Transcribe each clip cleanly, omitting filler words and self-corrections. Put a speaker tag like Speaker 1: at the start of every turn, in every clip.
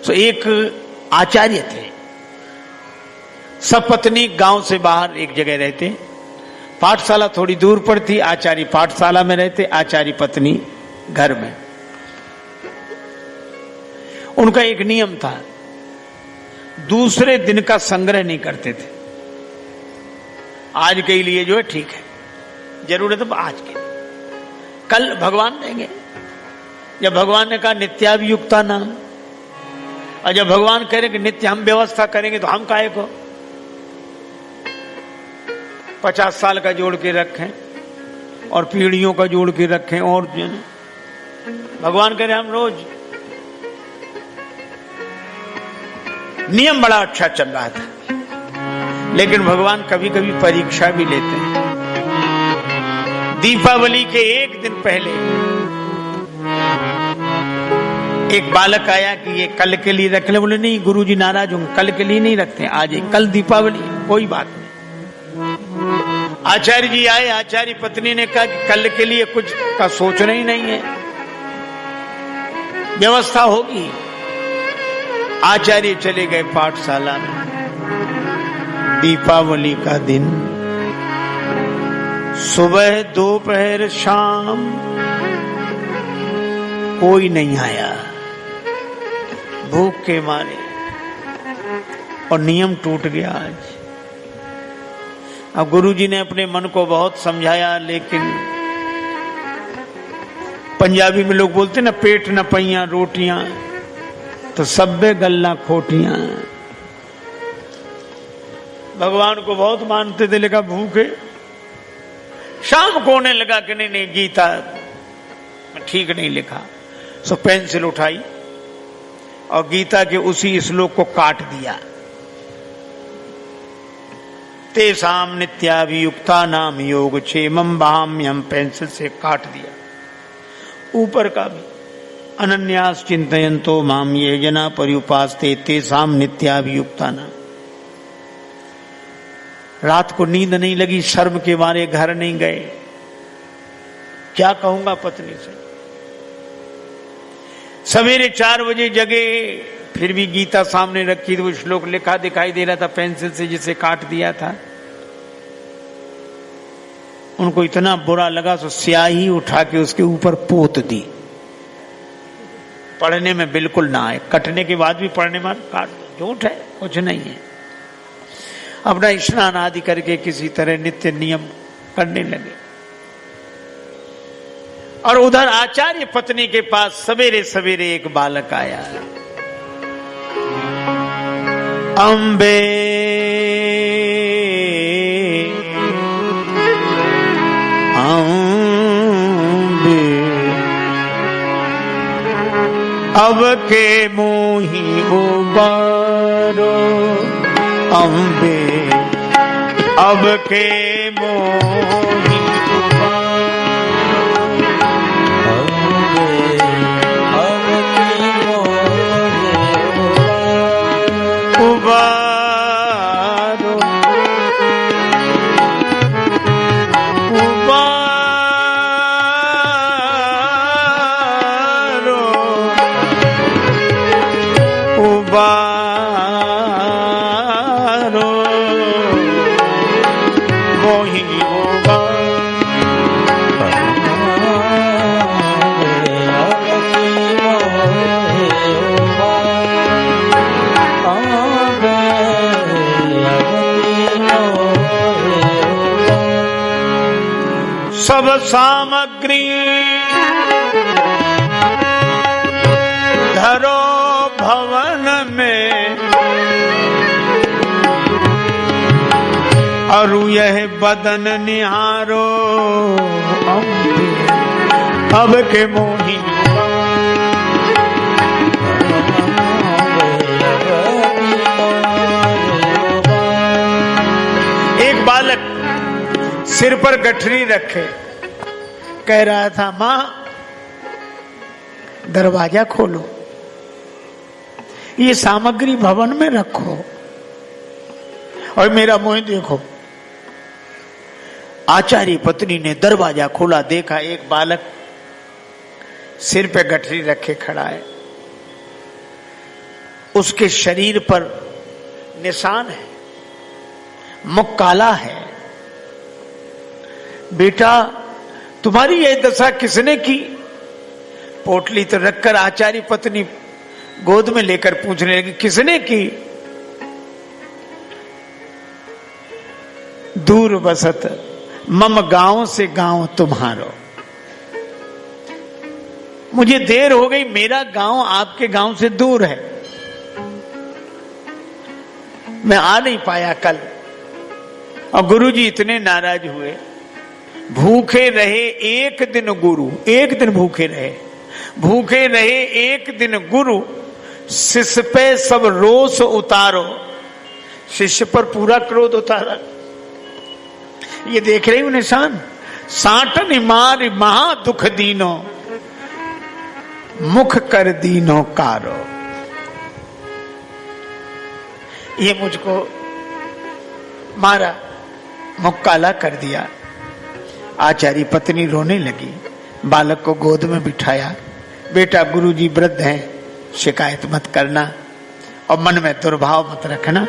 Speaker 1: तो एक आचार्य थे, सपत्नी गांव से बाहर एक जगह रहते, पाठशाला थोड़ी दूर पर थी, आचार्य पाठशाला में रहते, आचार्य पत्नी घर में। उनका एक नियम था, दूसरे दिन का संग्रह नहीं करते थे। आज के लिए जो है ठीक है, जरूरत है आज के, कल भगवान देंगे। जब भगवान ने कहा नित्याभियुक्ता नाम, और जब भगवान कह रहे कि नित्य हम व्यवस्था करेंगे तो हम काहे को 50 साल का जोड़ के रखें और पीढ़ियों का जोड़ के रखें, और भगवान कह रहे हम रोज। नियम बड़ा अच्छा चल रहा था, लेकिन भगवान कभी कभी परीक्षा भी लेते हैं। दीपावली के एक दिन पहले एक बालक आया कि ये कल के लिए रख ले। बोले नहीं गुरुजी नाराज होंगे, कल के लिए नहीं रखते, आज कल दीपावली, कोई बात नहीं। आचार्य जी आए, आचार्य पत्नी ने कहा कि कल के लिए कुछ का सोचना ही नहीं है, व्यवस्था होगी। आचार्य चले गए पाठशाला में। दीपावली का दिन, सुबह दोपहर शाम कोई नहीं आया, भूख के मारे, और नियम टूट गया आज। अब गुरुजी ने अपने मन को बहुत समझाया, लेकिन पंजाबी में लोग बोलते ना, पेट न पैया रोटियां तो सब्बे गल्ला खोटियां। भगवान को बहुत मानते थे, लेकिन भूखे। शाम को होने लगा कि नहीं गीता ठीक नहीं लिखा, सो पेंसिल उठाई और गीता के उसी श्लोक को काट दिया। तेसाम नित्याभियुक्ता नाम योग क्षेमम भाम्यम, पेंसिल से काट दिया। ऊपर का भी, अनन्यास चिंतयन्तो माम ये जना पर्युपास्ते तेसाम नित्याभियुक्ता नाम। रात को नींद नहीं लगी, शर्म के मारे घर नहीं गए। क्या कहूंगा पत्नी से। सवेरे 4 बजे जगे, फिर भी गीता सामने रखी, तो वो श्लोक लिखा दिखाई दे रहा था पेंसिल से, जिसे काट दिया था। उनको इतना बुरा लगा, तो स्याही उठा के उसके ऊपर पोत दी। पढ़ने में बिल्कुल ना आए, कटने के बाद भी पढ़ने में काट दो, झूठ है, कुछ नहीं है। अपना स्नान आदि करके किसी तरह नित्य नियम करने लगे। और उधर आचार्य पत्नी के पास सवेरे सवेरे एक बालक आया। अम्बे अम्बे अब के मोही उबारो, अम्बे अब के मोही उबारो, उबारो, उबारो मोही सब सामग्री धरो भवन में, अरु यह बदन निहारो, अब के मोही एक बालक सिर पर गठरी रखे कह रहा था, मां दरवाजा खोलो, ये सामग्री भवन में रखो और मेरा मुंह देखो। आचार्य पत्नी ने दरवाजा खोला, देखा एक बालक सिर पे गठरी रखे खड़ा है। उसके शरीर पर निशान है, मुख काला है। बेटा तुम्हारी यह दशा किसने की? पोटली तो रखकर आचार्य पत्नी गोद में लेकर पूछने लगी, किसने की? दूर बसत मम गांव से गांव तुम्हारो, मुझे देर हो गई, मेरा गांव आपके गांव से दूर है, मैं आ नहीं पाया कल। और गुरुजी इतने नाराज हुए, भूखे रहे एक दिन गुरु, एक दिन भूखे रहे, भूखे रहे एक दिन गुरु, शिष्य पे सब रोष उतारो, शिष्य पर पूरा क्रोध उतारा। ये देख रहे हो निशान, साटन मार महा दुख दीनो, मुख कर दीनो कारो। ये मुझको मारा, मुख काला कर दिया। आचार्य पत्नी रोने लगी, बालक को गोद में बिठाया, बेटा गुरुजी वृद्ध हैं, शिकायत मत करना और मन में दुर्भाव मत रखना।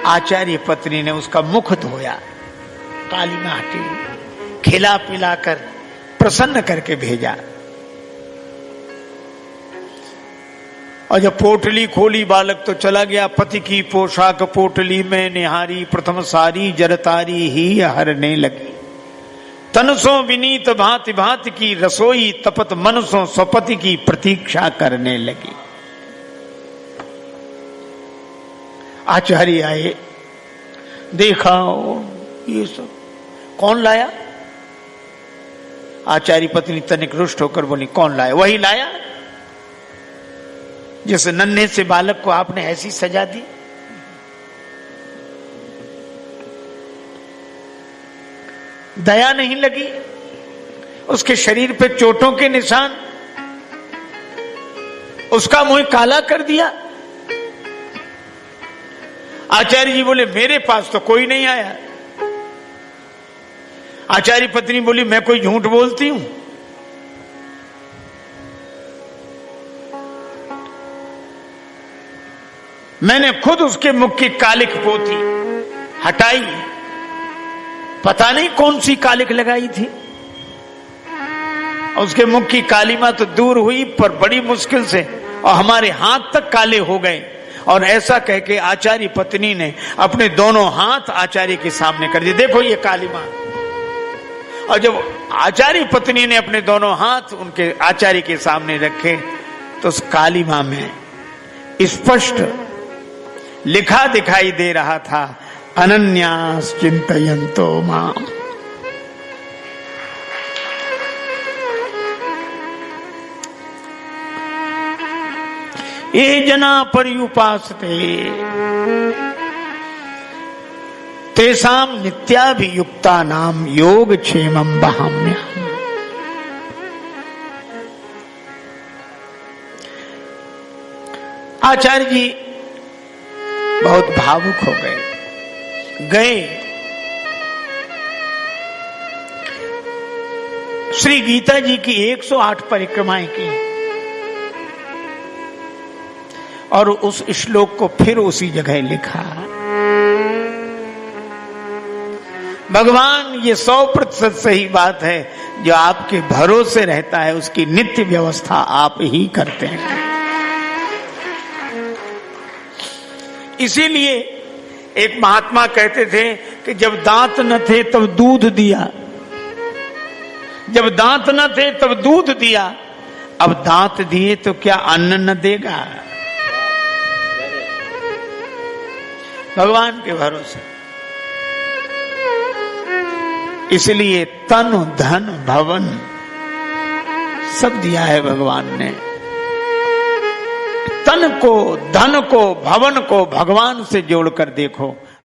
Speaker 1: आचार्य पत्नी ने उसका मुख धोया, काली में हटी, खिला पिलाकर प्रसन्न करके भेजा। और जब पोटली खोली बालक तो चला गया। पति की पोशाक पोटली में निहारी, प्रथम सारी जरतारी ही हरने लगी। तनसों विनीत भांति भांति की रसोई, तपत मनसों स्वपति की प्रतीक्षा करने लगी। आचार्य आए, देखा ये सब कौन लाया? आचार्य पत्नी तनिक रुष्ट होकर बोली, कौन लाया? वही लाया जिस नन्हे से बालक को आपने ऐसी सजा दी। दया नहीं लगी? उसके शरीर पे चोटों के निशान, उसका मुंह काला कर दिया। आचार्य जी बोले, मेरे पास तो कोई नहीं आया। आचार्य पत्नी बोली, मैं कोई झूठ बोलती हूं? मैंने खुद उसके मुख की कालिक पोती हटाई, पता नहीं कौन सी कालिक लगाई थी। उसके मुख की कालिमा तो दूर हुई, पर बड़ी मुश्किल से, और हमारे हाथ तक काले हो गए। और ऐसा कह के आचार्य पत्नी ने अपने दोनों हाथ आचार्य के सामने कर दिए, देखो ये कालिमा। और जब आचार्य पत्नी ने अपने दोनों हाथ उनके आचार्य के सामने रखे तो उस कालिमा में स्पष्ट लिखा दिखाई दे रहा था, अनन्यास चिंतयन्तो माम। ये जना पर्युपासते तेषां नित्याभियुक्तानां योगक्षेमं वहाम्यहम्। आचार्य जी बहुत भावुक हो गए। श्री गीता जी की 108 परिक्रमाएं की और उस श्लोक को फिर उसी जगह लिखा। भगवान, ये 100% सही बात है, जो आपके भरोसे रहता है उसकी नित्य व्यवस्था आप ही करते हैं। इसीलिए एक महात्मा कहते थे कि जब दांत न थे तब दूध दिया, जब दांत न थे तब दूध दिया, अब दांत दिए तो क्या अन्न न देगा? भगवान के भरोसे। इसलिए तन धन भवन सब दिया है भगवान ने। तन को, धन को, भवन को भगवान से जोड़कर देखो,